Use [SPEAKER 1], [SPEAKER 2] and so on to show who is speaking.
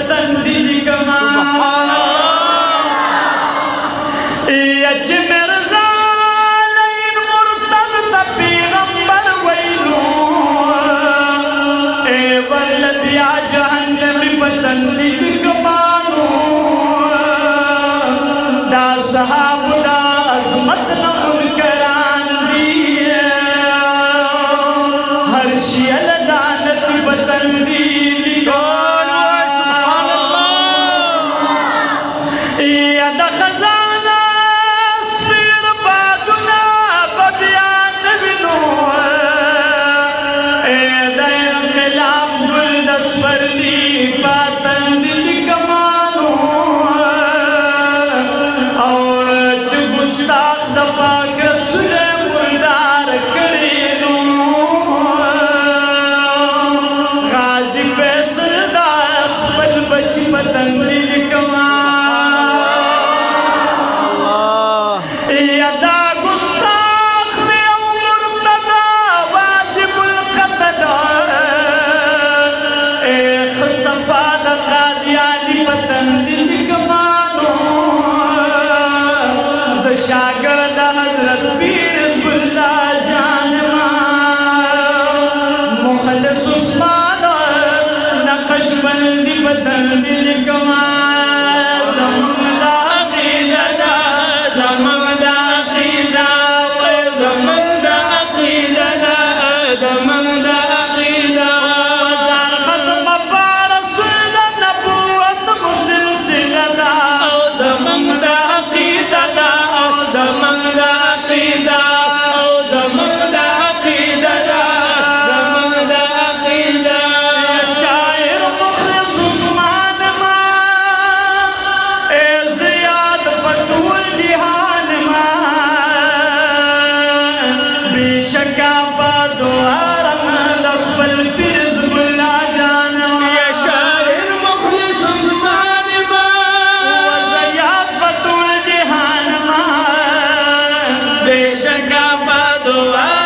[SPEAKER 1] وطن دلی کما
[SPEAKER 2] سبحان اللہ
[SPEAKER 1] اچ مرزا لین مرتد تا پیغمبر ویلو اے ولد یا جہنم وطن دلی کمانو دا صحاب دا عظمت نمون کران دی ہر شیل دانت وطن دلی کمانو
[SPEAKER 2] سبحان اللہ
[SPEAKER 1] یا دا خزانہ سپیر بادنا بدیان بنو اے دا انقلاب گلدس پردی پاتن دلی کمانو اور چگستاق دفا کسلے مردار کرینو غازی فیصل دا اقبل بچی پتن دلی کمانو یا دا گستاخ میں مرتدہ واجب القتل اے خصفاد قادیانی پتن دلی کمانو زشاگرد حضرت پیر اللہ جانما مخلص عثمان نقش بندی پتن دلی کمانو زمان دا عقیدہ زمان دا عقیدہ زمان دا عقیدہ زمان دا عقیدہ وزار ختم پارس دا نبوت مسلم سنگا زمان دا عقیدہ زمان دا عقیدہ زمان دا عقیدہ زمان دا عقیدہ شاعر مخلص عثمان ما اے زیاد فتول جہان ما بے شکا بادو آرم دقبل پیرز بلا جانما یا شاعر مخلص عثمان ما وزیاد فتول جہان ما بے شکا بادو آرم